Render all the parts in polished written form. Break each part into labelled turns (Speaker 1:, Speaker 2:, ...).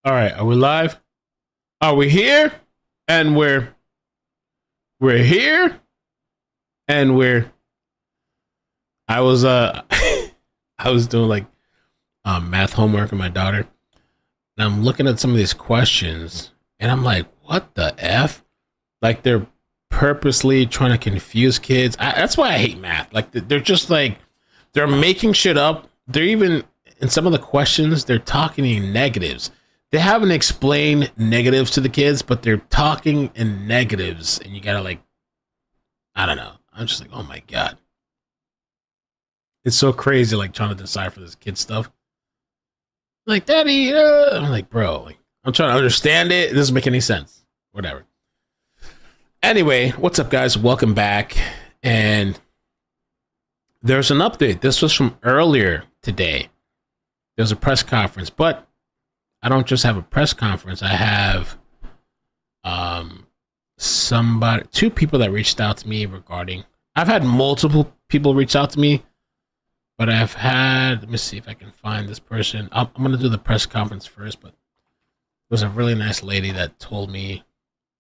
Speaker 1: All right, are we live? Are we here? And we're here, and we're. I was I was doing like math homework with my daughter, and I'm looking at some of these questions, and I'm like, what the f? Like they're purposely trying to confuse kids. That's why I hate math. Like they're just like they're making shit up. They're even in some of the questions they're talking in negatives. They haven't explained negatives to the kids, but they're talking in negatives, and you gotta like, I don't know. I'm just like, oh my god, it's so crazy. Like trying to decipher this kid stuff. Like, daddy, I'm like, bro, like, I'm trying to understand it. It doesn't make any sense. Whatever. Anyway, what's up, guys? Welcome back. And there's an update. This was from earlier today. There's a press conference, but I don't just have a press conference. I have two people that reached out to me regarding. I've had multiple people reach out to me, but I've had. Let me see if I can find this person. I'm going to do the press conference first, but it was a really nice lady that told me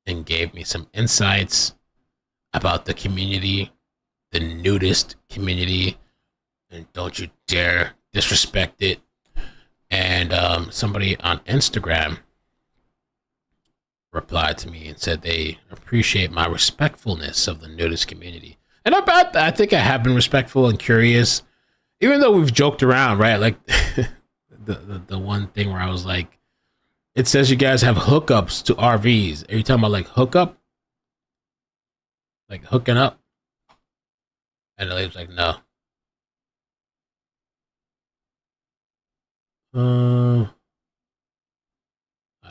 Speaker 1: and gave me some insights about the community, the nudist community, and don't you dare disrespect it. And somebody on Instagram replied to me and said they appreciate my respectfulness of the nudist community. And I think I have been respectful and curious, even though we've joked around, right? Like the one thing where I was like, it says you guys have hookups to RVs. Are you talking about like hookup? Like hooking up? And the lady was like, no. I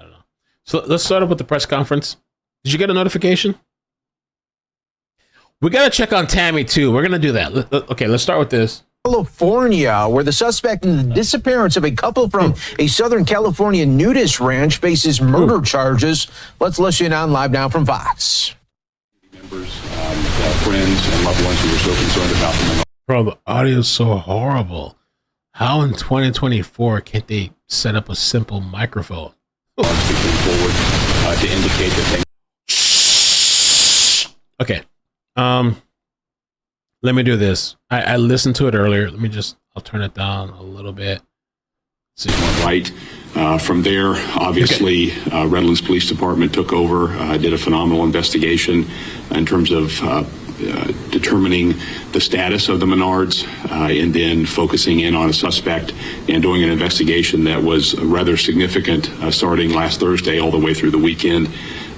Speaker 1: don't know. So let's start up with the press conference. Did you get a notification? We got to check on Tammy too. We're going to do that. Okay, let's start with this.
Speaker 2: California, where the suspect in the disappearance of a couple from a Southern California nudist ranch faces murder charges. Let's listen on live now from Fox.
Speaker 3: Members, friends, and loved ones who were so concerned about them.
Speaker 1: Bro, the audio is so horrible. How in 2024 can't they set up a simple microphone?
Speaker 3: Forward to indicate that they.
Speaker 1: Okay. Let me do this. I listened to it earlier. I'll turn it down a little bit.
Speaker 3: See. Right. From there, obviously, Redlands Police Department took over, did a phenomenal investigation in terms of determining the status of the Menards, and then focusing in on a suspect and doing an investigation that was rather significant, starting last Thursday all the way through the weekend,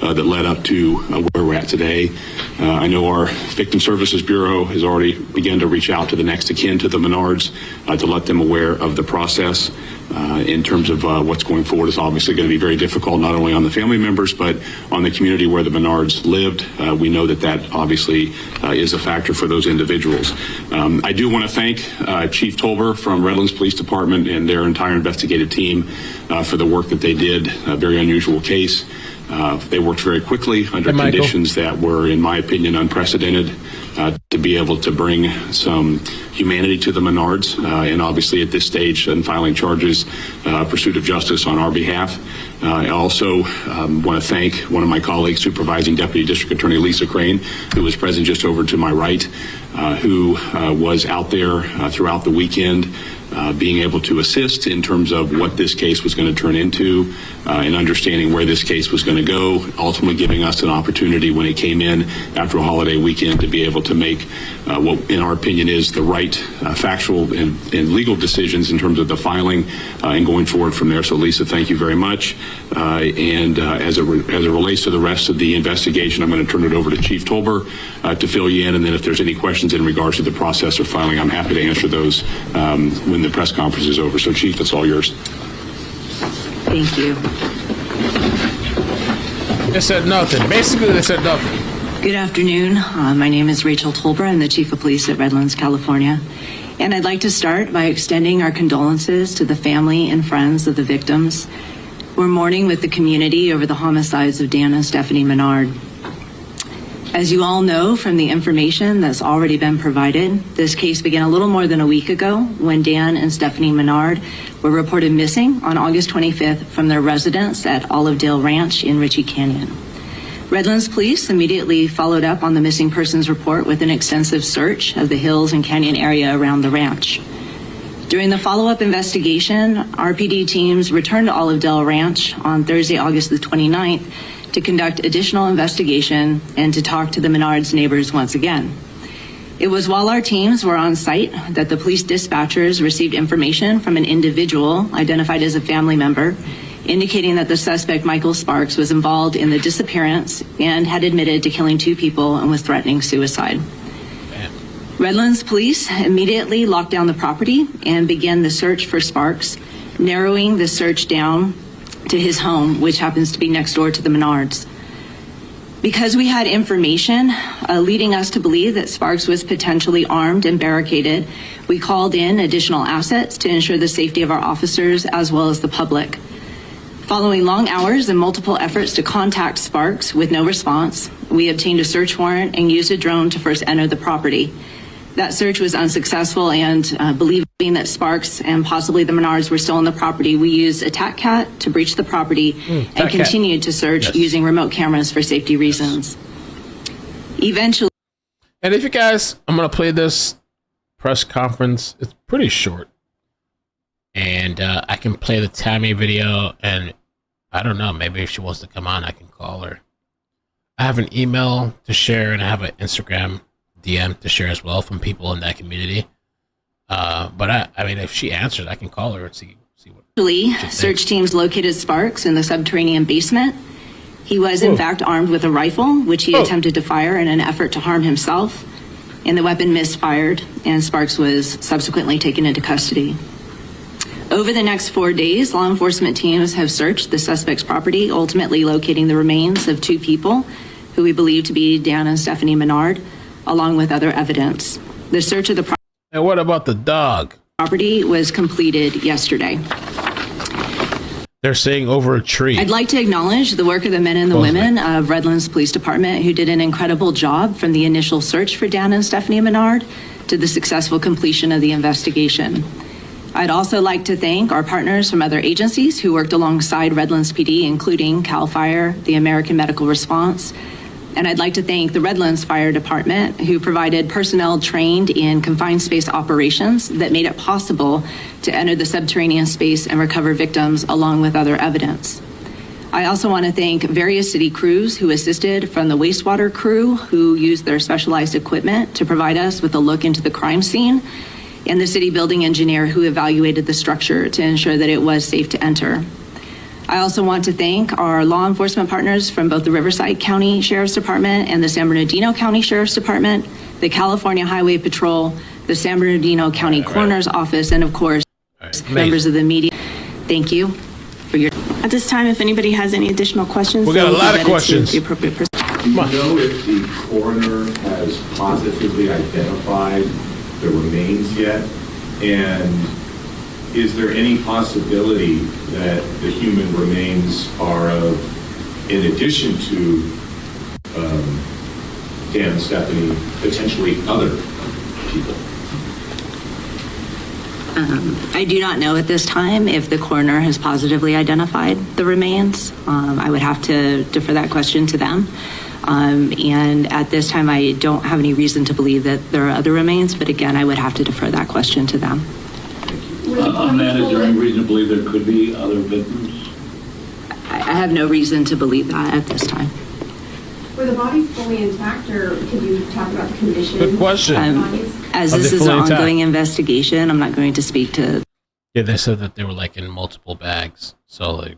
Speaker 3: that led up to where we're at today. I know our Victim Services Bureau has already begun to reach out to the next of kin to the Menards to let them aware of the process. In terms of what's going forward, is obviously going to be very difficult, not only on the family members, but on the community where the Menards lived. We know that obviously is a factor for those individuals. I do want to thank Chief Tolber from Redlands Police Department and their entire investigative team for the work that they did. A very unusual case. They worked very quickly under conditions that were, in my opinion, unprecedented, to be able to bring some humanity to the Menards, and obviously at this stage in filing charges, pursuit of justice on our behalf. I also want to thank one of my colleagues, Supervising Deputy District Attorney Lisa Crane, who was present just over to my right, who was out there throughout the weekend, being able to assist in terms of what this case was going to turn into, and understanding where this case was going to go, ultimately giving us an opportunity when it came in after a holiday weekend to be able to make what, in our opinion, is the right factual and legal decisions in terms of the filing and going forward from there. So, Lisa, thank you very much. And as it relates to the rest of the investigation, I'm going to turn it over to Chief Tolber to fill you in. And then if there's any questions in regards to the process or filing, I'm happy to answer those when the press conference is over. So, Chief, it's all yours.
Speaker 4: Thank you.
Speaker 1: They said nothing. Basically, they said nothing.
Speaker 4: Good afternoon. My name is Rachel Tolber. I'm the Chief of Police at Redlands, California. And I'd like to start by extending our condolences to the family and friends of the victims. We're mourning with the community over the homicides of Dan and Stephanie Menard. As you all know from the information that's already been provided, this case began a little more than a week ago when Dan and Stephanie Menard were reported missing on August 25th from their residence at Olivedale Ranch in Ritchie Canyon. Redlands Police immediately followed up on the missing persons report with an extensive search of the hills and canyon area around the ranch. During the follow-up investigation, RPD teams returned to Olivedale Ranch on Thursday, August the 29th, to conduct additional investigation and to talk to the Menards neighbors once again. It was while our teams were on site that the police dispatchers received information from an individual identified as a family member, indicating that the suspect, Michael Sparks, was involved in the disappearance and had admitted to killing 2 people and was threatening suicide. Redlands Police immediately locked down the property and began the search for Sparks, narrowing the search down to his home, which happens to be next door to the Menards. Because we had information leading us to believe that Sparks was potentially armed and barricaded, we called in additional assets to ensure the safety of our officers as well as the public. Following long hours and multiple efforts to contact Sparks with no response, we obtained a search warrant and used a drone to first enter the property. That search was unsuccessful, and believing that Sparks and possibly the Menards were still on the property, we used a TAC cat to breach the property and continued to search using remote cameras for safety reasons. Eventually,
Speaker 1: and if you guys, I'm going to play this press conference. It's pretty short. And I can play the Tammy video, and I don't know, maybe if she wants to come on, I can call her. I have an email to share, and I have an Instagram DM to share as well from people in that community. But I mean, if she answers, I can call her and see what.
Speaker 4: Search teams located Sparks in the subterranean basement. He was in fact armed with a rifle, which he attempted to fire in an effort to harm himself, and the weapon misfired, and Sparks was subsequently taken into custody. Over the next 4 days, law enforcement teams have searched the suspect's property, ultimately locating the remains of 2 people who we believe to be Dan and Stephanie Menard, along with other evidence. The search of the
Speaker 1: And what about the dog?
Speaker 4: Property was completed yesterday.
Speaker 1: They're saying over a tree.
Speaker 4: I'd like to acknowledge the work of the men and the women of Redlands Police Department who did an incredible job from the initial search for Dan and Stephanie Menard to the successful completion of the investigation. I'd also like to thank our partners from other agencies who worked alongside Redlands PD, including CAL FIRE, the American Medical Response, and I'd like to thank the Redlands Fire Department, who provided personnel trained in confined space operations that made it possible to enter the subterranean space and recover victims along with other evidence. I also want to thank various city crews who assisted, from the wastewater crew who used their specialized equipment to provide us with a look into the crime scene, and the city building engineer who evaluated the structure to ensure that it was safe to enter. I also want to thank our law enforcement partners from both the Riverside County Sheriff's Department and the San Bernardino County Sheriff's Department, the California Highway Patrol, the San Bernardino County Coroner's Office, and of course, members of the media. Thank you for your.
Speaker 5: At this time, if anybody has any additional questions,
Speaker 1: we got a lot of questions.
Speaker 5: The appropriate person.
Speaker 6: Do you know if the coroner has positively identified the remains yet? And is there any possibility that the human remains are of, in addition to Dan and Stephanie, potentially other people?
Speaker 4: I do not know at this time if the coroner has positively identified the remains. I would have to defer that question to them. And at this time, I don't have any reason to believe that there are other remains, but again, I would have to defer that question to them.
Speaker 7: On that, is there any reason to believe there could be other victims?
Speaker 4: I have no reason to believe that at this time.
Speaker 8: Were the bodies fully intact, or could you talk about the condition?
Speaker 1: Good question.
Speaker 8: Of the bodies?
Speaker 4: As this is an ongoing investigation, I'm not going to speak to.
Speaker 1: Yeah, they said that they were like in multiple bags. So like,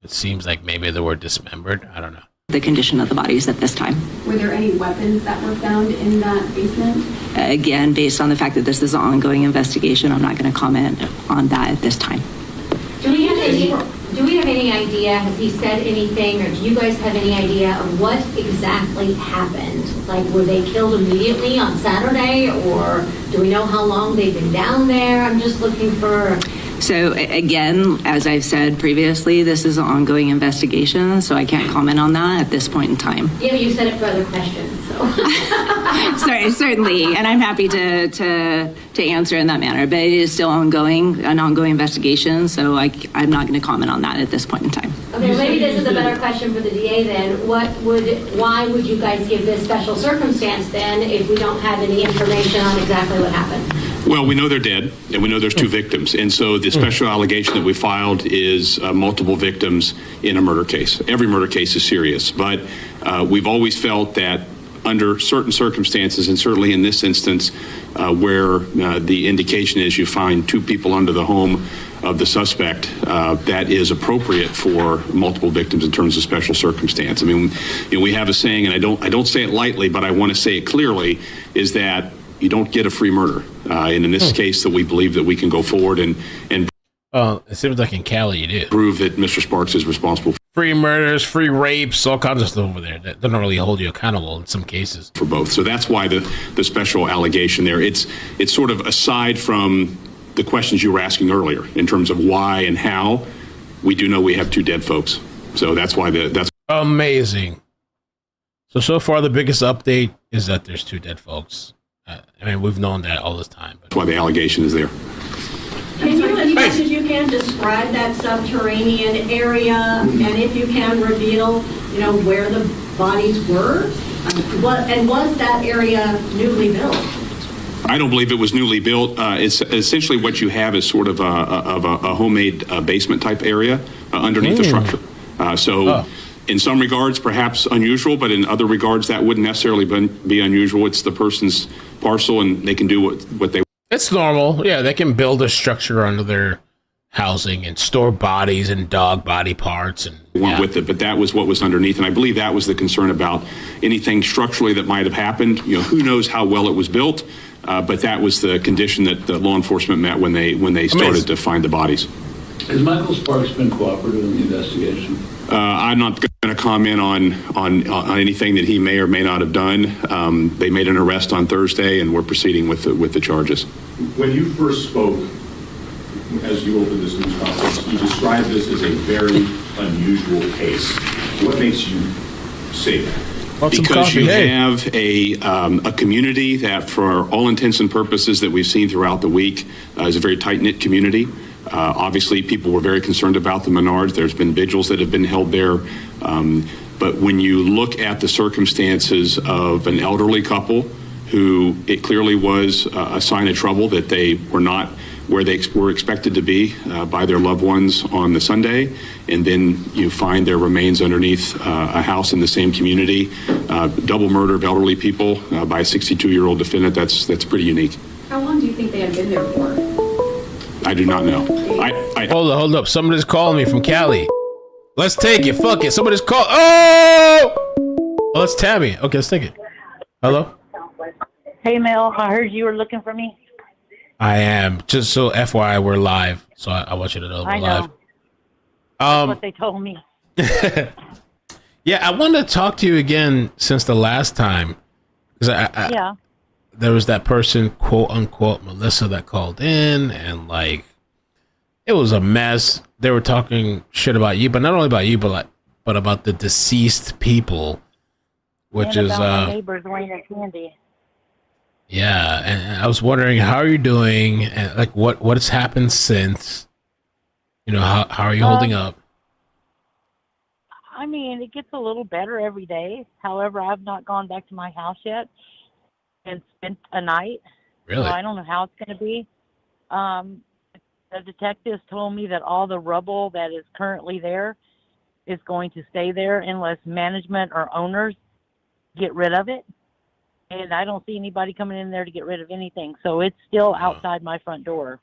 Speaker 1: it seems like maybe they were dismembered. I don't know.
Speaker 4: The condition of the bodies at this time.
Speaker 8: Were there any weapons that were found in that basement?
Speaker 4: Again, based on the fact that this is an ongoing investigation, I'm not going to comment on that at this time.
Speaker 9: Do we have any idea, has he said anything, or do you guys have any idea of what exactly happened? Like, were they killed immediately on Saturday, or do we know how long they've been down there? I'm just looking for
Speaker 4: So again, as I've said previously, this is an ongoing investigation, so I can't comment on that at this point in time.
Speaker 9: Yeah, but you said it for other questions, so.
Speaker 4: Sorry, certainly, and I'm happy to answer in that manner, but it is still ongoing, an ongoing investigation, so I'm not going to comment on that at this point in time.
Speaker 9: Okay, maybe this is a better question for the DA then. Why would you guys give this special circumstance then if we don't have any information on exactly what happened?
Speaker 3: Well, we know they're dead, and we know there's 2 victims. And so the special allegation that we filed is multiple victims in a murder case. Every murder case is serious, but we've always felt that under certain circumstances, and certainly in this instance, where the indication is you find 2 people under the home of the suspect, that is appropriate for multiple victims in terms of special circumstance. I mean, we have a saying, and I don't say it lightly, but I want to say it clearly, is that you don't get a free murder. And in this case, that we believe that we can go forward and
Speaker 1: it seems like in Cali you do.
Speaker 3: Prove that Mr. Sparks is responsible
Speaker 1: Free murders, free rapes, all kinds of stuff over there that don't really hold you accountable in some cases.
Speaker 3: for both. So that's why the special allegation there. It's sort of aside from the questions you were asking earlier in terms of why and how. We do know we have 2 dead folks. So that's why that's
Speaker 1: amazing. So far the biggest update is that there's 2 dead folks. I mean, we've known that all this time.
Speaker 3: why the allegation is there.
Speaker 10: Can you, as much as you can, describe that subterranean area, and if you can reveal, where the bodies were? And was that area newly built?
Speaker 3: I don't believe it was newly built. It's essentially what you have is sort of a homemade basement type area underneath the structure. In some regards, perhaps unusual, but in other regards, that wouldn't necessarily be unusual. It's the person's parcel, and they can do what they.
Speaker 1: It's normal. Yeah, they can build a structure under their housing and store bodies and dog body parts and
Speaker 3: want with it, but that was what was underneath, and I believe that was the concern about anything structurally that might have happened. Who knows how well it was built, but that was the condition that the law enforcement met when they started to find the bodies.
Speaker 7: Has Michael Sparks been cooperative in the investigation?
Speaker 3: I'm not going to comment on anything that he may or may not have done. They made an arrest on Thursday, and we're proceeding with the charges.
Speaker 6: When you first spoke, as you opened this news conference, you described this as a very unusual case. What makes you say that?
Speaker 3: Because you have a community that, for all intents and purposes that we've seen throughout the week, is a very tight-knit community. Obviously, people were very concerned about the Menards. There's been vigils that have been held there. But when you look at the circumstances of an elderly couple who it clearly was a sign of trouble that they were not where they were expected to be by their loved ones on the Sunday, and then you find their remains underneath a house in the same community, double murder of elderly people by a 62-year-old defendant, that's pretty unique.
Speaker 8: How long do you think they had been there for?
Speaker 3: I do not know.
Speaker 1: Hold up. Somebody's calling me from Cali. Let's take it. Fuck it. Somebody's call. Oh, it's Tabby. Okay, let's take it. Hello?
Speaker 11: Hey, Mel. I heard you were looking for me.
Speaker 1: I am. Just so FYI, we're live. So I want you to know we're live.
Speaker 11: That's what they told me.
Speaker 1: Yeah, I wanted to talk to you again since the last time. Because there was that person, quote unquote, Melissa, that called in, and it was a mess. They were talking shit about you, but not only about you, but about the deceased people, which
Speaker 11: and
Speaker 1: is
Speaker 11: about my neighbors, Wayne and Candy.
Speaker 1: Yeah, and I was wondering how are you doing, and what has happened since. How are you holding up?
Speaker 11: I mean, it gets a little better every day. However, I've not gone back to my house yet and spent a night.
Speaker 1: Really?
Speaker 11: So I don't know how it's going to be. The detectives told me that all the rubble that is currently there is going to stay there unless management or owners get rid of it. And I don't see anybody coming in there to get rid of anything. So it's still outside my front door.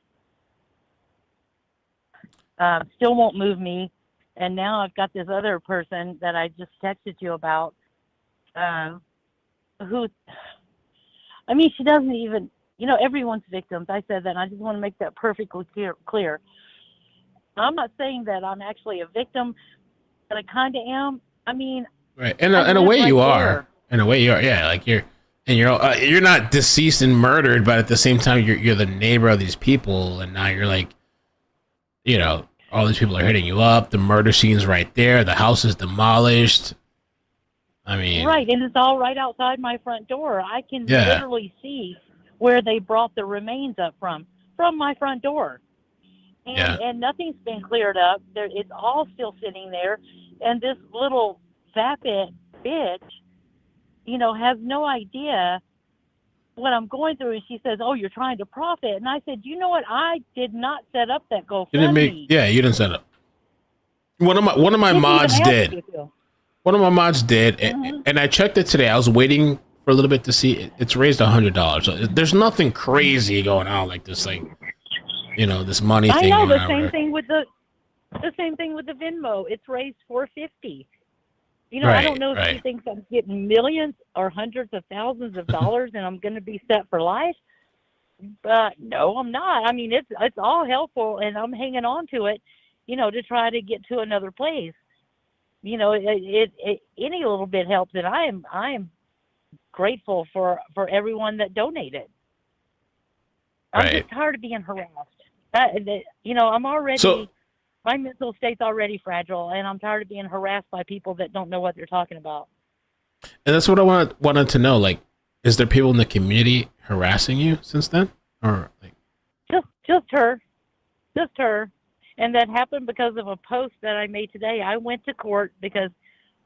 Speaker 11: Still won't move me. And now I've got this other person that I just texted you about who, I mean, she doesn't even, everyone's victims. I said that, and I just want to make that perfectly clear. I'm not saying that I'm actually a victim, but I kind of am. I mean,
Speaker 1: right. In a way you are. In a way you are. Yeah, you're not deceased and murdered, but at the same time you're the neighbor of these people, and now you're you know, all these people are hitting you up. The murder scene's right there. The house is demolished. I mean,
Speaker 11: Right, and it's all right outside my front door. I can literally see where they brought the remains up from my front door. And nothing's been cleared up. It's all still sitting there. And this little vapid bitch, you know, has no idea what I'm going through. And she says, "Oh, you're trying to profit." And I said, "You know what? I did not set up that GoFundMe."
Speaker 1: you didn't set up. One of my mods did. One of my mods did, and I checked it today. I was waiting for a little bit to see it. It's raised $100. So there's nothing crazy going on like this thing. You know, this money thing.
Speaker 11: I know the same thing with the Venmo. It's raised $450. You know, I don't know if she thinks I'm getting millions or hundreds of thousands of dollars and I'm going to be set for life. But no, I'm not. I mean, it's all helpful, and I'm hanging on to it, you know, to try to get to another place. You know, it any little bit helps, and I am grateful for everyone that donated. I'm just tired of being harassed. You know, I'm already. My mental state's already fragile, and I'm tired of being harassed by people that don't know what they're talking about.
Speaker 1: And that's what I wanted to know. Like, is there people in the community harassing you since then, or like
Speaker 11: just her, and that happened because of a post that I made today. I went to court because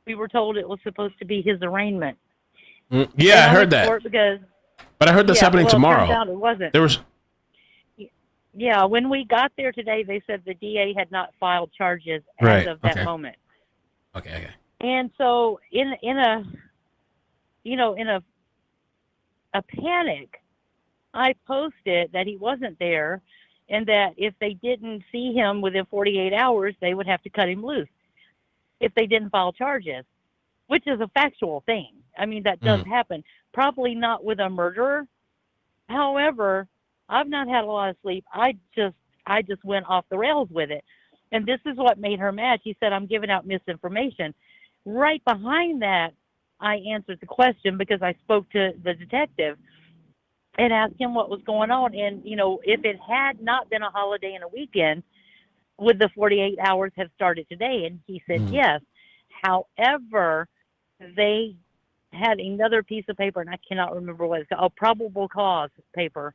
Speaker 11: we were told it was supposed to be his arraignment.
Speaker 1: Yeah, I heard that. But I heard that's happening tomorrow.
Speaker 11: It turns out it wasn't.
Speaker 1: There was.
Speaker 11: Yeah, when we got there today, they said the DA had not filed charges as of that moment.
Speaker 1: Okay.
Speaker 11: And so in a panic, I posted that he wasn't there and that if they didn't see him within 48 hours, they would have to cut him loose if they didn't file charges, which is a factual thing. I mean, that does happen. Probably not with a murderer. However, I've not had a lot of sleep. I just went off the rails with it. And this is what made her mad. She said, "I'm giving out misinformation." Right behind that, I answered the question because I spoke to the detective and asked him what was going on. And, you know, if it had not been a holiday and a weekend, would the 48 hours have started today? And he said yes. However, they had another piece of paper, and I cannot remember what it's called, a probable cause paper,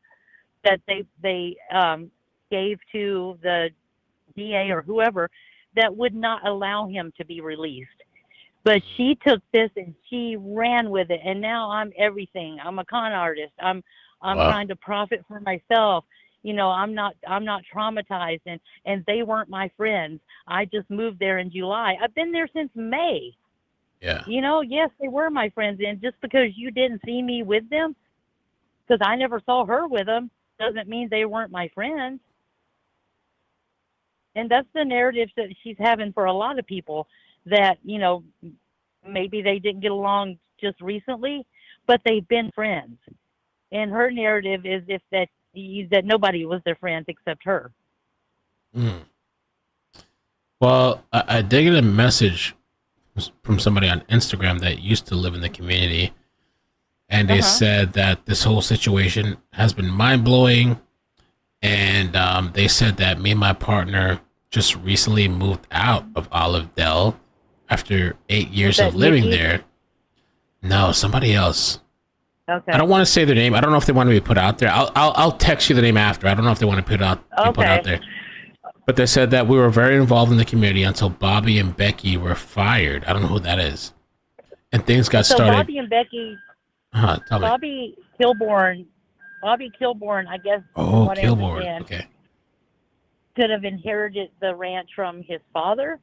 Speaker 11: that they gave to the DA or whoever that would not allow him to be released. But she took this and she ran with it, and now I'm everything. I'm a con artist. I'm trying to profit for myself. You know, I'm not traumatized, and they weren't my friends. I just moved there in July. I've been there since May.
Speaker 1: Yeah.
Speaker 11: You know, yes, they were my friends, and just because you didn't see me with them, because I never saw her with them, doesn't mean they weren't my friends. And that's the narrative that she's having for a lot of people, that, you know, maybe they didn't get along just recently, but they've been friends. And her narrative is that nobody was their friends except her.
Speaker 1: Well, I did get a message from somebody on Instagram that used to live in the community, and they said that this whole situation has been mind-blowing, and they said that me and my partner just recently moved out of Olive Dell after 8 years of living there. No, somebody else.
Speaker 11: Okay.
Speaker 1: I don't want to say their name. I don't know if they want to be put out there. I'll text you the name after. I don't know if they want to be put out there. But they said that we were very involved in the community until Bobby and Becky were fired. I don't know who that is. And things got started.
Speaker 11: Bobby and Becky. Bobby Kilborn, I guess.
Speaker 1: Oh, Kilborn. Okay.
Speaker 11: Could have inherited the ranch from his father.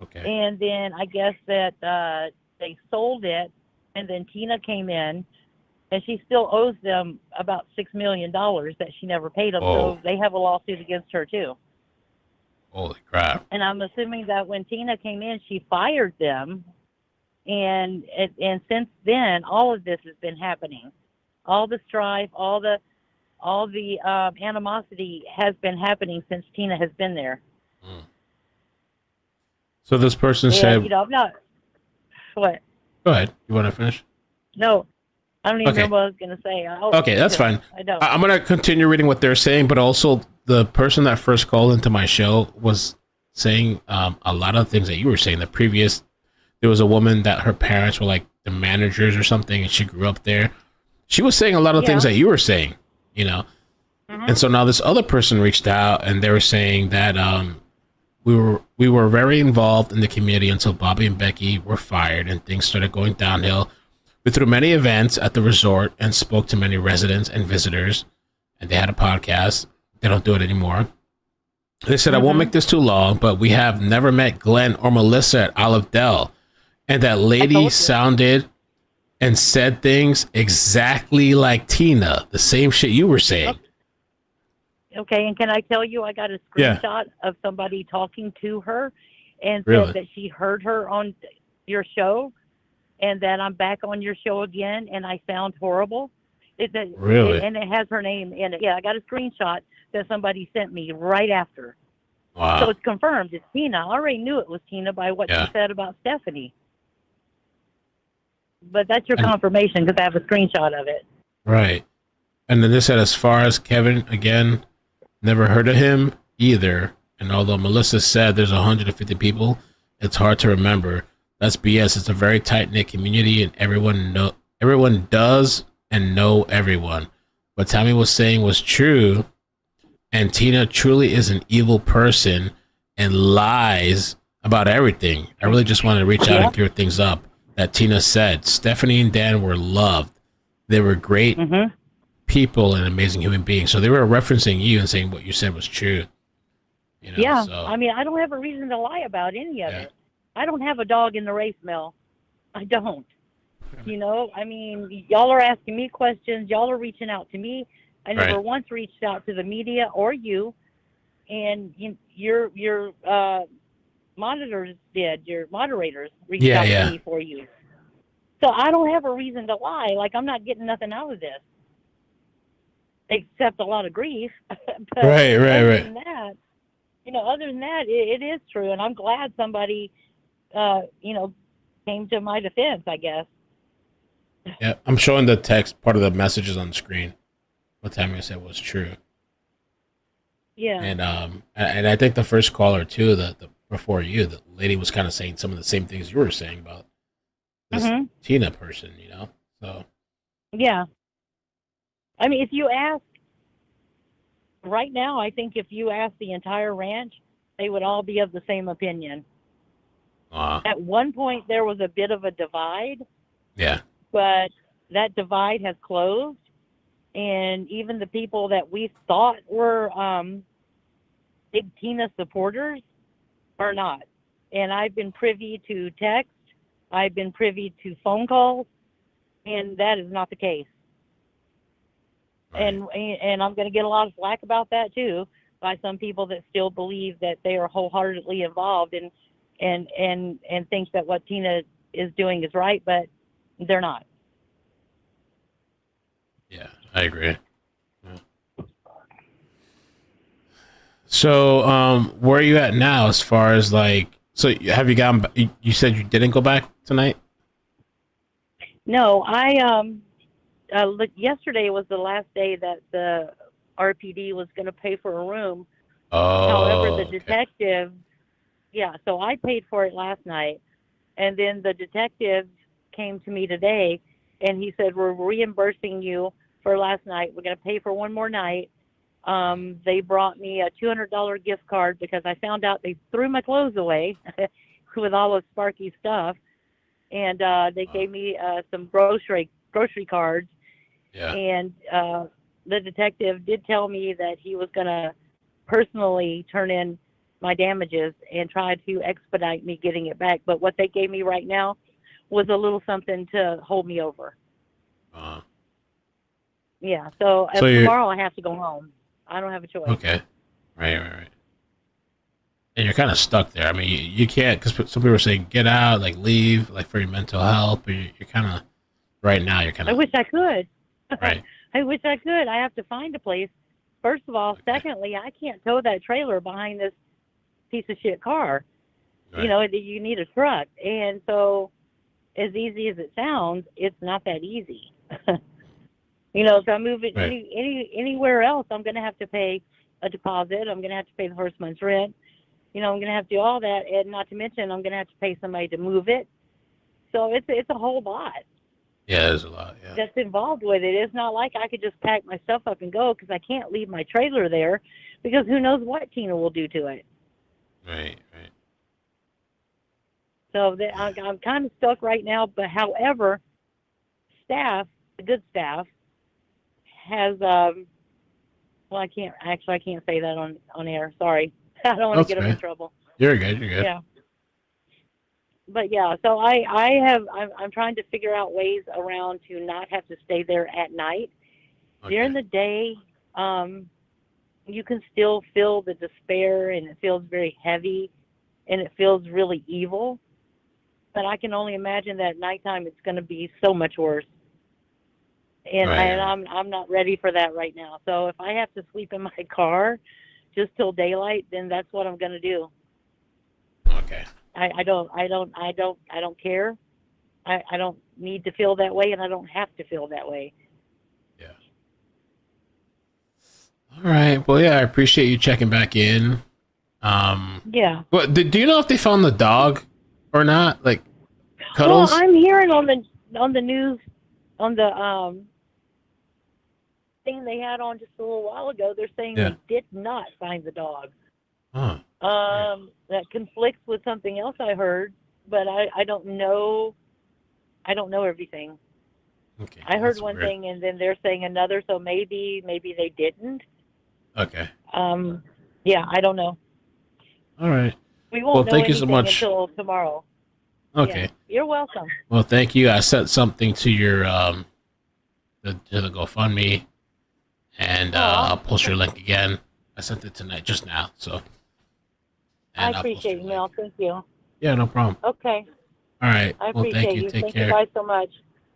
Speaker 1: Okay.
Speaker 11: And then I guess that they sold it, and then Tina came in, and she still owes them about $6 million that she never paid them. So they have a lawsuit against her too.
Speaker 1: Holy crap.
Speaker 11: And I'm assuming that when Tina came in, she fired them. And since then, all of this has been happening. All the strife, all the animosity has been happening since Tina has been there.
Speaker 1: So this person said,
Speaker 11: you know, I'm not. What?
Speaker 1: Go ahead. You want to finish?
Speaker 11: No, I don't even know what I was going to say.
Speaker 1: Okay, that's fine.
Speaker 11: I don't.
Speaker 1: I'm going to continue reading what they're saying, but also the person that first called into my show was saying a lot of things that you were saying. There was a woman that her parents were like the managers or something, and she grew up there. She was saying a lot of things that you were saying, you know. And so now this other person reached out, and they were saying that we were very involved in the community until Bobby and Becky were fired, and things started going downhill. We threw many events at the resort and spoke to many residents and visitors, and they had a podcast. They don't do it anymore. They said, I won't make this too long, but we have never met Glenn or Melissa at Olive Dell. And that lady sounded and said things exactly like Tina, the same shit you were saying.
Speaker 11: Okay, and can I tell you, I got a screenshot of somebody talking to her and
Speaker 1: Really?
Speaker 11: said that she heard her on your show and that I'm back on your show again and I sound horrible.
Speaker 1: Really?
Speaker 11: And it has her name in it. Yeah, I got a screenshot that somebody sent me right after.
Speaker 1: Wow.
Speaker 11: So it's confirmed. It's Tina. I already knew it was Tina by what she said about Stephanie. But that's your confirmation because I have a screenshot of it.
Speaker 1: Right. And then they said, as far as Kevin, again, never heard of him either. And although Melissa said there's 150 people, it's hard to remember. That's BS. It's a very tight-knit community, and everyone does and know everyone. What Tammy was saying was true, and Tina truly is an evil person and lies about everything. I really just wanted to reach out and clear things up. That Tina said Stephanie and Dan were loved. They were great people and amazing human beings. So they were referencing you and saying what you said was true. You know, so.
Speaker 11: I mean, I don't have a reason to lie about any of it. I don't have a dog in the race, Mel. I don't. You know, I mean, y'all are asking me questions. Y'all are reaching out to me. I never once reached out to the media or you. And your monitors did. Your moderators reached out to me for you. So I don't have a reason to lie. Like, I'm not getting nothing out of this. Except a lot of grief. But other than that, other than that, it is true. And I'm glad somebody, came to my defense, I guess.
Speaker 1: Yeah, I'm showing the text, part of the messages on the screen. What Tammy said was true.
Speaker 11: Yeah.
Speaker 1: And I think the first caller too, the before you, the lady was kind of saying some of the same things you were saying about this Tina person, So.
Speaker 11: Yeah. I mean, if you ask right now, I think if you ask the entire ranch, they would all be of the same opinion. At one point, there was a bit of a divide.
Speaker 1: Yeah.
Speaker 11: But that divide has closed. And even the people that we thought were big Tina supporters are not. And I've been privy to text. I've been privy to phone calls. And that is not the case. And I'm going to get a lot of flack about that too, by some people that still believe that they are wholeheartedly involved and think that what Tina is doing is right, but they're not.
Speaker 1: Yeah, I agree. Yeah. So, where are you at now as far as so have you gone, you said you didn't go back tonight?
Speaker 11: No, yesterday was the last day that the RPD was going to pay for a room. However, the detective, so I paid for it last night. And then the detective came to me today and he said, we're reimbursing you for last night. We're going to pay for one more night. They brought me a $200 gift card because I found out they threw my clothes away with all of Sparky's stuff. And they gave me some grocery cards.
Speaker 1: Yeah.
Speaker 11: And the detective did tell me that he was going to personally turn in my damages and try to expedite me getting it back. But what they gave me right now was a little something to hold me over. Yeah. So tomorrow I have to go home. I don't have a choice.
Speaker 1: Okay. Right. And you're kind of stuck there. I mean, you can't, because some people are saying get out, leave, for your mental health. But you're kind of, right now, you're kind of.
Speaker 11: I wish I could.
Speaker 1: Right.
Speaker 11: I wish I could. I have to find a place. First of all. Okay. Secondly, I can't tow that trailer behind this piece of shit car. Right. You need a truck. And so as easy as it sounds, it's not that easy. If I move it anywhere else, I'm going to have to pay a deposit. I'm going to have to pay the first month's rent. I'm going to have to do all that, and not to mention I'm going to have to pay somebody to move it. So it's a whole lot.
Speaker 1: Yeah, there's a lot. Yeah.
Speaker 11: That's involved with it. It's not like I could just pack my stuff up and go, because I can't leave my trailer there, because who knows what Tina will do to it.
Speaker 1: Right.
Speaker 11: So I'm kind of stuck right now. But however, the good staff, has well, I can't say that on air. Sorry, I don't want to get them in trouble.
Speaker 1: You're good.
Speaker 11: Yeah. But yeah, so I'm trying to figure out ways around to not have to stay there at night. Okay. During the day, you can still feel the despair, and it feels very heavy, and it feels really evil. But I can only imagine that at nighttime it's going to be so much worse. And I'm not ready for that right now. So if I have to sleep in my car just till daylight, then that's what I'm going to do.
Speaker 1: Okay.
Speaker 11: I don't care. I don't need to feel that way, and I don't have to feel that way.
Speaker 1: Yeah. All right. Well, yeah, I appreciate you checking back in.
Speaker 11: Yeah.
Speaker 1: But do you know if they found the dog or not? Like, Cuddles?
Speaker 11: Well, I'm hearing on the news, on the thing they had on just a little while ago, they're saying they did not find the dog.
Speaker 1: Huh.
Speaker 11: That conflicts with something else I heard, but I don't know. I don't know everything.
Speaker 1: Okay.
Speaker 11: I heard one thing, and then they're saying another. So maybe they didn't.
Speaker 1: Okay.
Speaker 11: Yeah, I don't know.
Speaker 1: All right.
Speaker 11: We won't know
Speaker 1: thank you so much
Speaker 11: until tomorrow.
Speaker 1: Okay.
Speaker 11: Yeah, you're welcome.
Speaker 1: Well, thank you. I sent something to your to the GoFundMe, and I'll post your link again. I sent it tonight, just now. So.
Speaker 11: I appreciate you, Mel. Thank you.
Speaker 1: Yeah, no problem.
Speaker 11: Okay.
Speaker 1: All right.
Speaker 11: I appreciate
Speaker 1: thank you. Take care.
Speaker 11: You guys so much.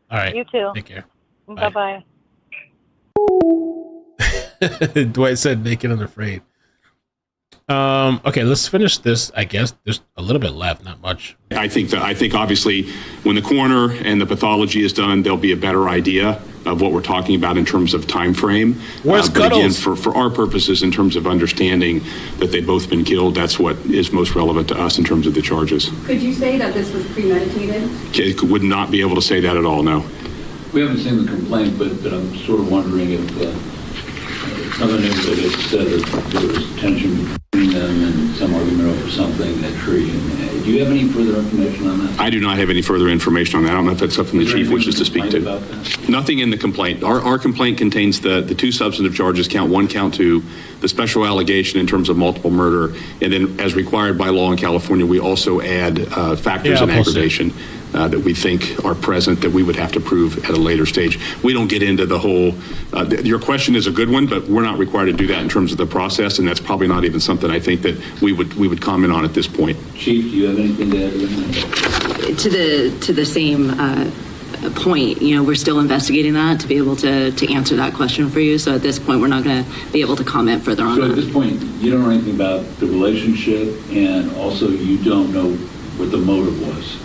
Speaker 1: All right.
Speaker 11: You too.
Speaker 1: Take care.
Speaker 11: Bye-bye.
Speaker 1: Dwight said naked and afraid. Okay, let's finish this. I guess there's a little bit left, not much.
Speaker 3: I think obviously when the coroner and the pathology is done, there'll be a better idea of what we're talking about in terms of time frame.
Speaker 1: Where's
Speaker 3: but again,
Speaker 1: Cuddles?
Speaker 3: for our purposes, in terms of understanding that they've both been killed, that's what is most relevant to us in terms of the charges.
Speaker 8: Could you say that this was premeditated?
Speaker 3: It would not be able to say that at all, no.
Speaker 7: We haven't seen the complaint, but I'm sort of wondering if some of the names that it said that there was tension between them and some argument over something, that tree. Do you have any further information on that?
Speaker 3: I do not have any further information on that. I don't know if that's something the chief wishes to speak to. Nothing in the complaint. Our complaint contains the two substantive charges, count 1, count 2, the special allegation in terms of multiple murder, and then as required by law in California, we also add factors in aggravation that we think are present that we would have to prove at a later stage. We don't get into the whole, your question is a good one, but we're not required to do that in terms of the process, and that's probably not even something I think that we would comment on at this point.
Speaker 7: Chief, do you have anything to add to that?
Speaker 4: To the same point, we're still investigating that to be able to answer that question for you. So at this point, we're not going to be able to comment further on that.
Speaker 7: So at this point, you don't know anything about the relationship, and also you don't know what the motive was.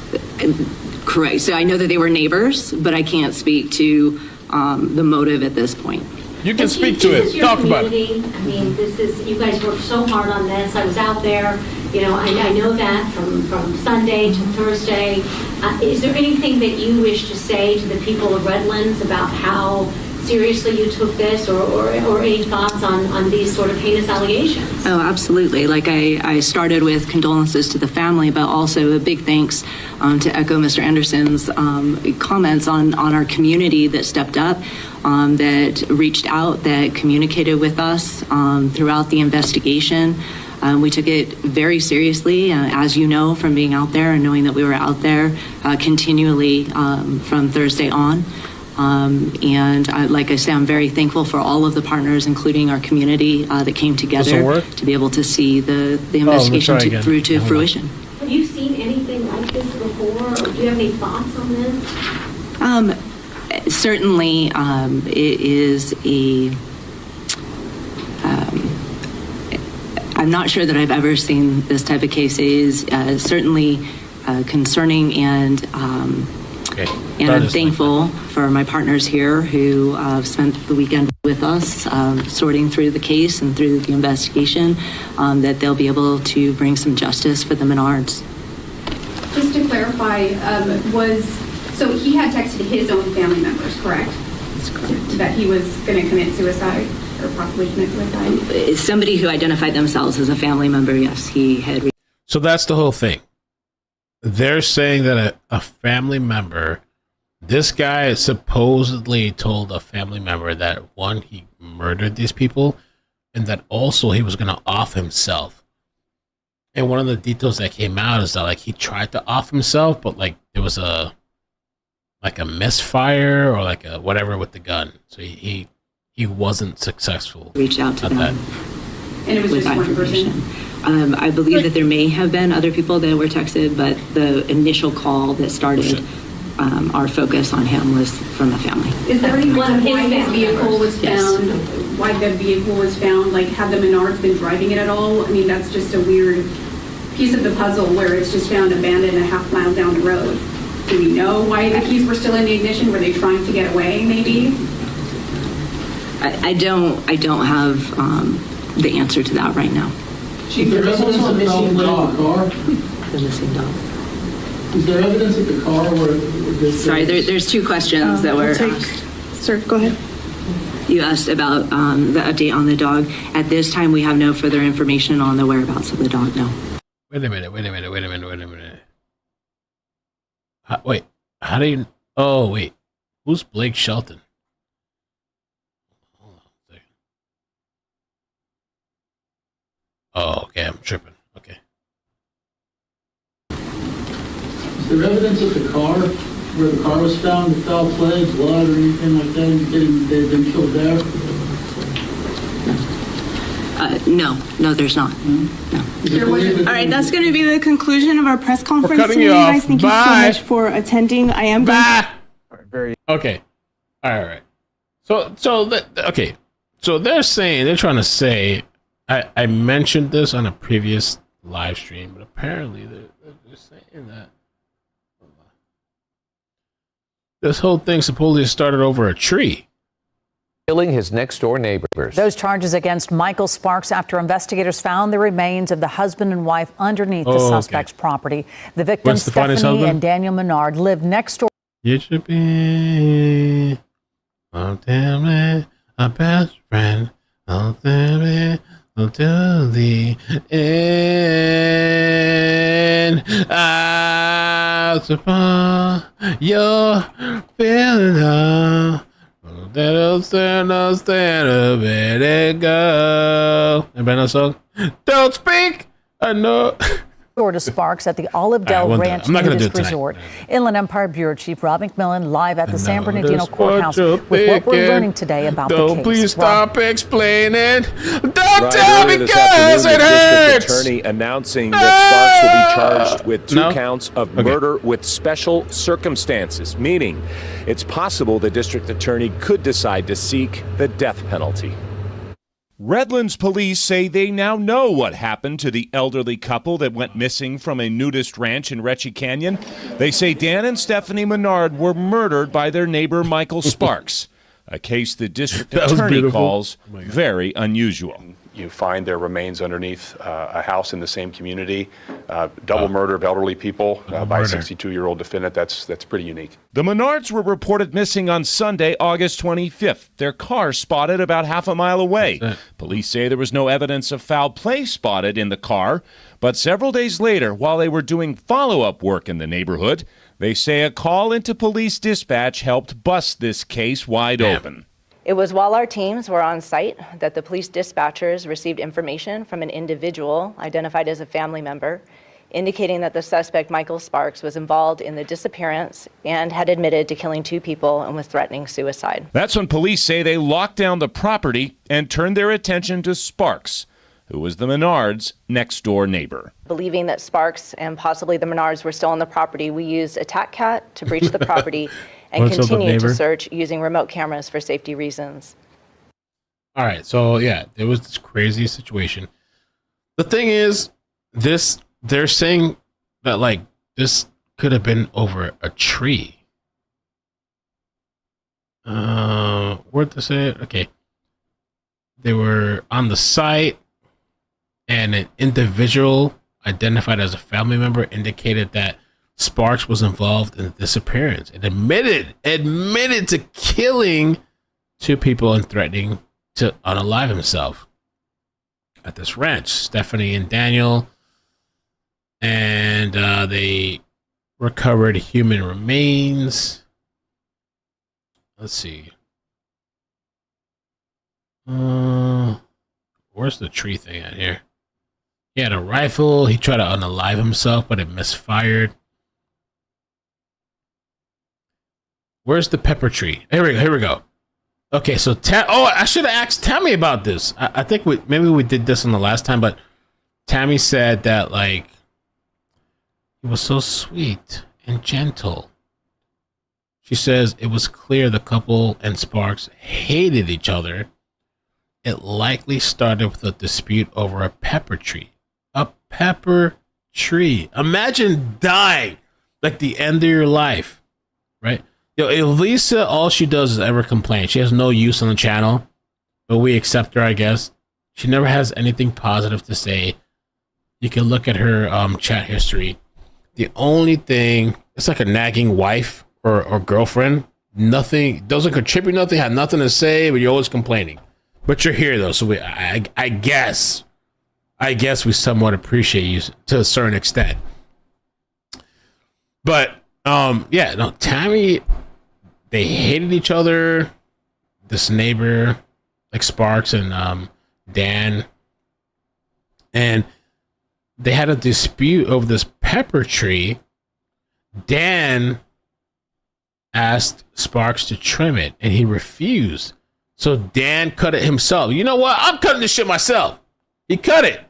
Speaker 4: Correct. So I know that they were neighbors, but I can't speak to the motive at this point.
Speaker 1: You can speak to it. Talk about it.
Speaker 9: I mean, you guys worked so hard on this. I was out there. I know that from Sunday to Thursday. Is there anything that you wish to say to the people of Redlands about how seriously you took this, or any thoughts on these sort of heinous allegations?
Speaker 4: Oh, absolutely. Like I started with condolences to the family, but also a big thanks to echo Mr. Anderson's comments on our community that stepped up, that reached out, that communicated with us throughout the investigation. We took it very seriously, as you know, from being out there and knowing that we were out there continually from Thursday on. Like I said, I'm very thankful for all of the partners, including our community, that came together to be able to see the investigation through to fruition.
Speaker 9: Have you seen anything like this before, or do you have any thoughts on this?
Speaker 4: Certainly, it is I'm not sure that I've ever seen this type of case. It is certainly concerning, and I'm thankful for my partners here who spent the weekend with with us, sorting through the case and through the investigation, that they'll be able to bring some justice for the Menards.
Speaker 8: Just to clarify, so he had texted his own family members, correct?
Speaker 4: That's correct.
Speaker 8: That he was going to commit suicide or possibly commit suicide?
Speaker 4: Somebody who identified themselves as a family member, yes, he had.
Speaker 1: So that's the whole thing. They're saying that a family member, this guy supposedly told a family member that, one, he murdered these people, and that also he was going to off himself. And one of the details that came out is that, like, he tried to off himself, but, like, there was a misfire or like a whatever with the gun. So he wasn't successful.
Speaker 4: Reached out to them.
Speaker 8: And it was just one person?
Speaker 4: I believe that there may have been other people that were texted, but the initial call that started our focus on him was from the family.
Speaker 8: Is there any
Speaker 9: One of
Speaker 8: reason why
Speaker 9: his
Speaker 8: his vehicle was found? Why the vehicle was found? Like, had the Menards been driving it at all? I mean, that's just a weird piece of the puzzle where it's just found abandoned a half mile down the road. Do we know why the keys were still in the ignition? Were they trying to get away, maybe?
Speaker 4: I don't have the answer to that right now.
Speaker 12: Is there evidence of the missing dog?
Speaker 4: The missing dog.
Speaker 12: Is there evidence of the car where
Speaker 4: Sorry, there's two questions that were asked.
Speaker 5: Sir, go ahead.
Speaker 4: You asked about the update on the dog. At this time, we have no further information on the whereabouts of the dog, no.
Speaker 1: Wait a minute. Wait, how do you... Oh, wait. Who's Blake Shelton? Hold on a second. Oh, okay, I'm tripping. Okay.
Speaker 12: Is there evidence of the car, where the car was found, the foul play, blood, or anything like that? They've been killed there?
Speaker 4: No, there's not. No.
Speaker 5: All right, that's going to be the conclusion of our press conference
Speaker 1: cutting
Speaker 5: today,
Speaker 1: you off.
Speaker 5: guys. Thank
Speaker 1: Bye.
Speaker 5: you so much for attending. I am going to...
Speaker 1: Okay. All right. Okay. So they're trying to say, I mentioned this on a previous live stream, but apparently they're saying that this whole thing supposedly started over a tree.
Speaker 13: Killing his next-door neighbors.
Speaker 14: Those charges against Michael Sparks after investigators found the remains of the husband and wife underneath the suspect's property. The victims, Stephanie and Daniel Menard, lived next door.
Speaker 1: You should be a best friend until the end. I suppose you're feeling love. That'll stand a better go. Anybody know the song? Don't speak. I know.
Speaker 14: To Sparks at the Olive Dell Ranch Nudist Resort. Inland Empire Bureau Chief Rob McMillan live at the San Bernardino Courthouse with what we're learning today about the case.
Speaker 1: Don't please stop explaining. Don't tell me because it hurts.
Speaker 15: The attorney announcing that Sparks will be charged with two counts of murder with special circumstances, meaning it's possible the district attorney could decide to seek the death penalty.
Speaker 16: Redlands police say they now know what happened to the elderly couple that went missing from a nudist ranch in Retchie Canyon. They say Dan and Stephanie Menard were murdered by their neighbor Michael Sparks, a case the district attorney calls very unusual.
Speaker 3: You find their remains underneath a house in the same community. Double murder of elderly people by a 62-year-old defendant. That's pretty unique.
Speaker 16: The Menards were reported missing on Sunday, August 25th. Their car spotted about half a mile away. Police say there was no evidence of foul play spotted in the car, but several days later, while they were doing follow-up work in the neighborhood, they say a call into police dispatch helped bust this case wide open.
Speaker 17: It was while our teams were on site that the police dispatchers received information from an individual identified as a family member, indicating that the suspect, Michael Sparks, was involved in the disappearance and had admitted to killing two people and was threatening suicide.
Speaker 16: That's when police say they locked down the property and turned their attention to Sparks, who was the Menards' next-door neighbor.
Speaker 17: Believing that Sparks and possibly the Menards were still on the property, we used a TAC cat to breach the property and continued to search using remote cameras for safety reasons.
Speaker 1: All right, so yeah, there was this crazy situation. The thing is, they're saying that like this could have been over a tree. Where'd they say it? Okay. They were on the site, and an individual identified as a family member indicated that Sparks was involved in the disappearance and admitted to killing 2 people and threatening to unalive himself at this ranch. Stephanie and Daniel, and they recovered human remains. Let's see. Where's the tree thing at here? He had a rifle. He tried to unalive himself, but it misfired. Where's the pepper tree? Here we go. Okay, so I should have asked Tammy about this. I think maybe we did this on the last time, but Tammy said that like he was so sweet and gentle. She says it was clear the couple and Sparks hated each other. It likely started with a dispute over a pepper tree. A pepper tree. Imagine dying like the end of your life, right? Yo, Elisa, all she does is ever complain. She has no use on the channel, but we accept her, I guess. She never has anything positive to say. You can look at her chat history. The only thing, it's like a nagging wife or girlfriend. Nothing, doesn't contribute nothing, had nothing to say, but you're always complaining. But you're here though, so I guess we somewhat appreciate you to a certain extent. But yeah, no, Tammy, they hated each other. This neighbor, like Sparks and Dan, and they had a dispute over this pepper tree. Dan asked Sparks to trim it, and he refused. So Dan cut it himself. You know what? I'm cutting this shit myself. He cut it.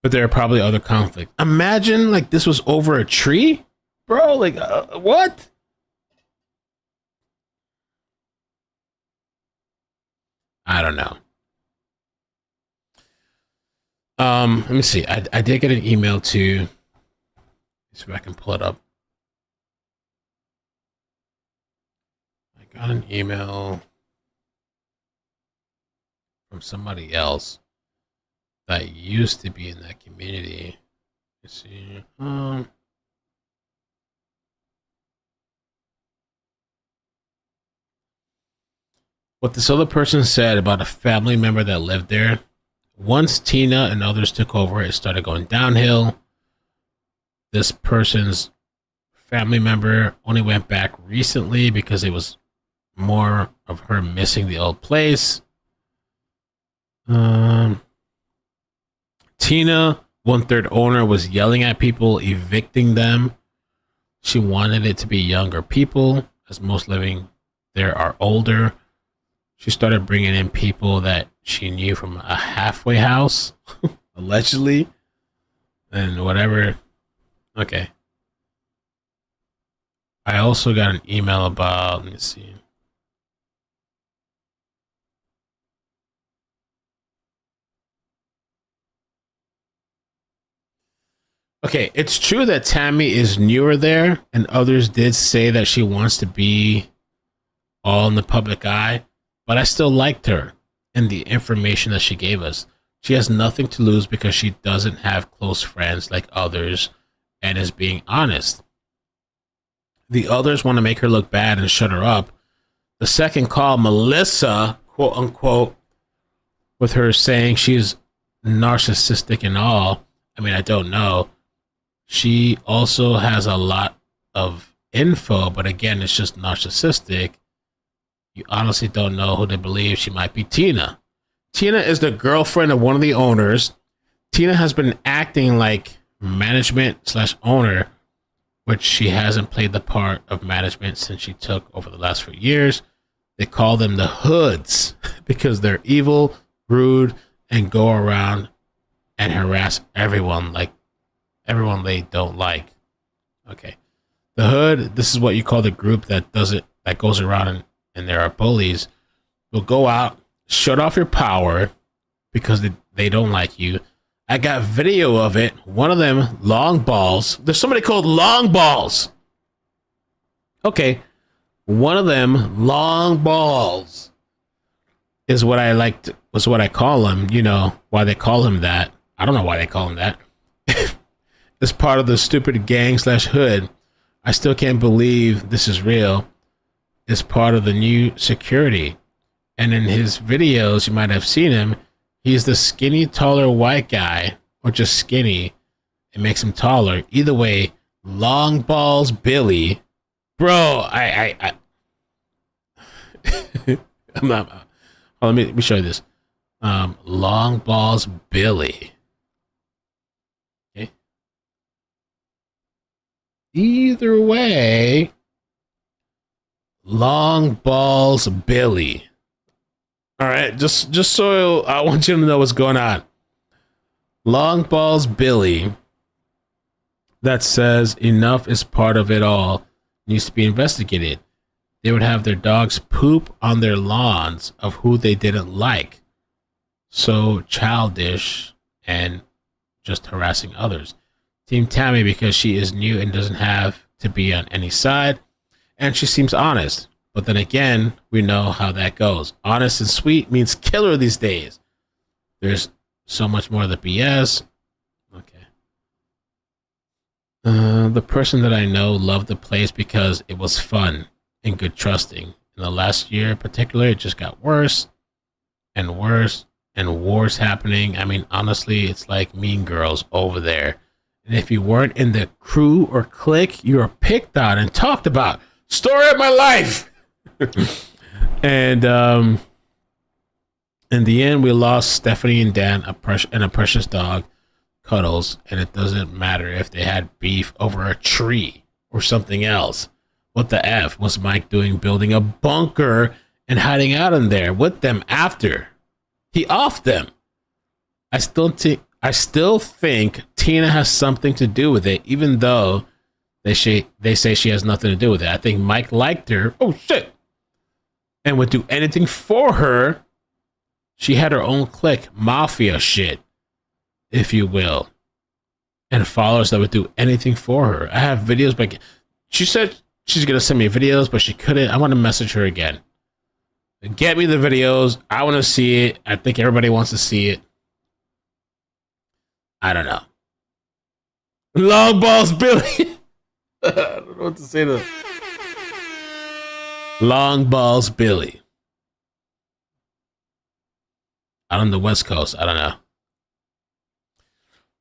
Speaker 1: But there are probably other conflicts. Imagine like this was over a tree, bro. Like what? I don't know. Let me see. I did get an email too. See if I can pull it up. I got an email from somebody else that used to be in that community. Let's see. What this other person said about a family member that lived there. Once Tina and others took over, it started going downhill. This person's family member only went back recently because it was more of her missing the old place. Tina, 1/3 owner, was yelling at people, evicting them. She wanted it to be younger people, as most living there are older. She started bringing in people that she knew from a halfway house, allegedly, and whatever. Okay. I also got an email about, let me see. Okay, it's true that Tammy is newer there, and others did say that she wants to be all in the public eye, but I still liked her and the information that she gave us. She has nothing to lose because she doesn't have close friends like others and is being honest. The others want to make her look bad and shut her up. The second call, Melissa, quote unquote, with her saying she's narcissistic and all. I mean, I don't know. She also has a lot of info, but again, it's just narcissistic. You honestly don't know who to believe. She might be Tina. Tina is the girlfriend of one of the owners. Tina has been acting like management/owner, which she hasn't played the part of management since she took over the last few years. They call them the hoods because they're evil, rude, and go around and harass everyone they don't like. Okay. The hood, this is what you call the group that goes around and there are bullies, will go out, shut off your power because they don't like you. I got video of it. One of them, Long Balls. There's somebody called Long Balls. Okay. One of them, Long Balls, is what I liked, was what I call him. You know, why they call him that. I don't know why they call him that. It's part of the stupid gang / hood. I still can't believe this is real. It's part of the new security. And in his videos, you might have seen him. He's the skinny, taller white guy, or just skinny. It makes him taller. Either way, Long Balls Billy. Bro, I I'm not. Oh, let me show you this. Long Balls Billy. Okay. Either way, Long Balls Billy. All right, just so I want you to know what's going on. Long Balls Billy, that says enough is part of it all, needs to be investigated. They would have their dogs poop on their lawns of who they didn't like. So childish and just harassing others. Team Tammy, because she is new and doesn't have to be on any side. And she seems honest. But then again, we know how that goes. Honest and sweet means killer these days. There's so much more of the BS. Okay. The person that I know loved the place because it was fun and good trusting. In the last year in particular, it just got worse and worse and wars happening. I mean, honestly, it's like Mean Girls over there. And if you weren't in the crew or clique, you were picked on and talked about. Story of my life! And in the end, we lost Stephanie and Dan and a precious dog, Cuddles, and it doesn't matter if they had beef over a tree or something else. What the F was Mike doing building a bunker and hiding out in there with them after? He offed them. I still think Tina has something to do with it, even though they say she has nothing to do with it. I think Mike liked her. Oh, shit. And would do anything for her. She had her own clique, mafia shit, if you will. And followers that would do anything for her. I have videos, but she said she's going to send me videos, but she couldn't. I want to message her again. Get me the videos. I want to see it. I think everybody wants to see it. I don't know. Long Balls Billy. I don't know what to say to that. Long Balls Billy. Out on the West Coast. I don't know.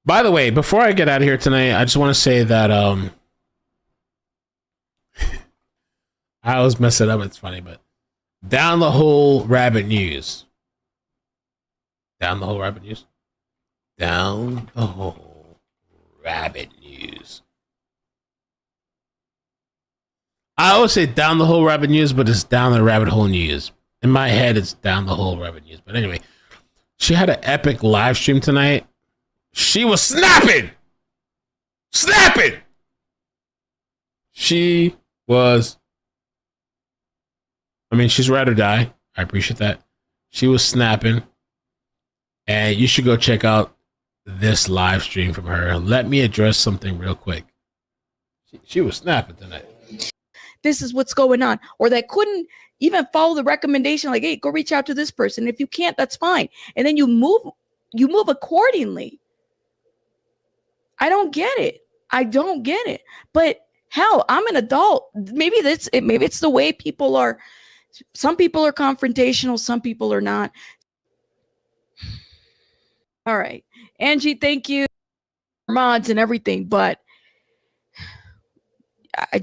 Speaker 1: By the way, before I get out of here tonight, I just want to say that I always mess it up. It's funny, but Down the Hole Rabbit News. Down the Hole Rabbit News. Down the Hole Rabbit News. I always say Down the Hole Rabbit News, but it's Down the Rabbit Hole News. In my head, it's Down the Hole Rabbit News. But anyway, she had an epic live stream tonight. She was snapping! Snapping! She was... I mean, she's ride or die. I appreciate that. She was snapping. And you should go check out this live stream from her. Let me address something real quick. She was snapping tonight.
Speaker 18: This is what's going on. Or that couldn't even follow the recommendation, like, hey, go reach out to this person. If you can't, that's fine. And then you move accordingly. I don't get it. I don't get it. But hell, I'm an adult. Maybe it's the way people are. Some people are confrontational, some people are not. All right. Angie, thank you. Mods and everything, but I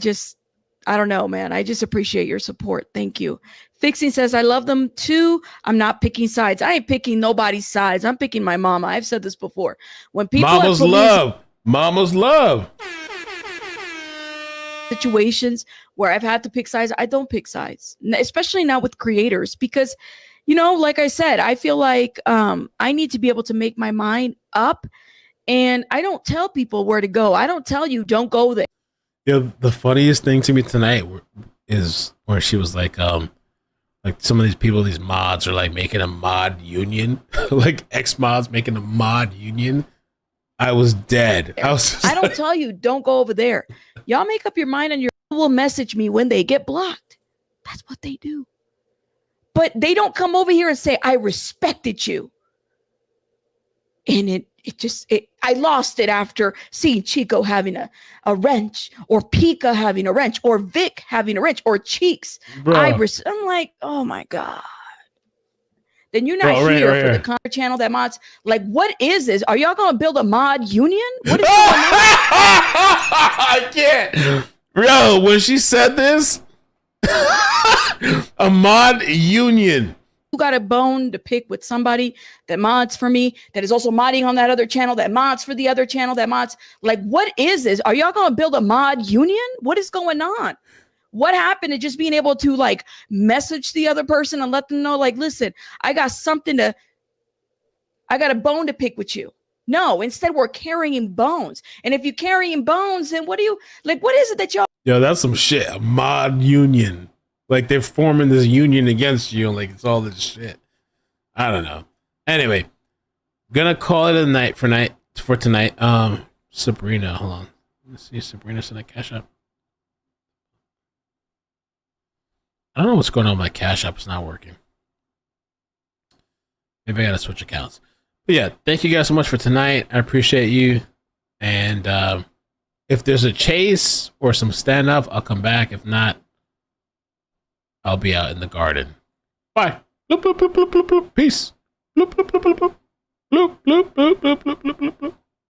Speaker 18: don't know, man. I just appreciate your support. Thank you. Fixing says, I love them too. I'm not picking sides. I ain't picking nobody's sides. I'm picking my mama. I've said this before. When people
Speaker 1: Mama's love. Mama's love.
Speaker 18: Situations where I've had to pick sides, I don't pick sides, especially not with creators, because, you know, like I said, I feel like I need to be able to make my mind up, and I don't tell people where to go. I don't tell you, don't go there.
Speaker 1: Yeah, the funniest thing to me tonight is where she was like some of these people, these mods are like making a mod union, like ex-mods making a mod union. I was dead.
Speaker 18: I don't tell you, don't go over there. Y'all make up your mind and you will message me when they get blocked. That's what they do. but they don't come over here and say, I respected you. And I lost it after seeing Chico having a wrench, or Pika having a wrench, or Vic having a wrench, or Cheeks. I'm like, oh my God. Then you're not here for the Contra channel that mods. Like, what is this? Are y'all going to build a mod union? What is going on?
Speaker 1: I can't. Bro, when she said this, a mod union.
Speaker 18: You got a bone to pick with somebody that mods for me, that is also modding on that other channel, that mods for the other channel, that mods. Like, what is this? Are y'all going to build a mod union? What is going on? What happened to just being able to like message the other person and let them know, like, listen, I got a bone to pick with you. No, instead we're carrying bones. And if you're carrying bones, then what is it that y'all?
Speaker 1: Yo, that's some shit. A mod union. Like they're forming this union against you. Like it's all this shit. I don't know. Anyway, gonna call it a night for tonight. Sabrina, hold on. Let's see. Sabrina sent a cash app. I don't know what's going on with my cash app. It's not working. Maybe I gotta switch accounts. But yeah, thank you guys so much for tonight. I appreciate you. And if there's a chase or some standoff, I'll come back. If not, I'll be out in the garden. Bye. Bloop, bloop, bloop, bloop, bloop, bloop. Peace. Bloop, bloop, bloop, bloop. Bloop, bloop, bloop, bloop, bloop, bloop.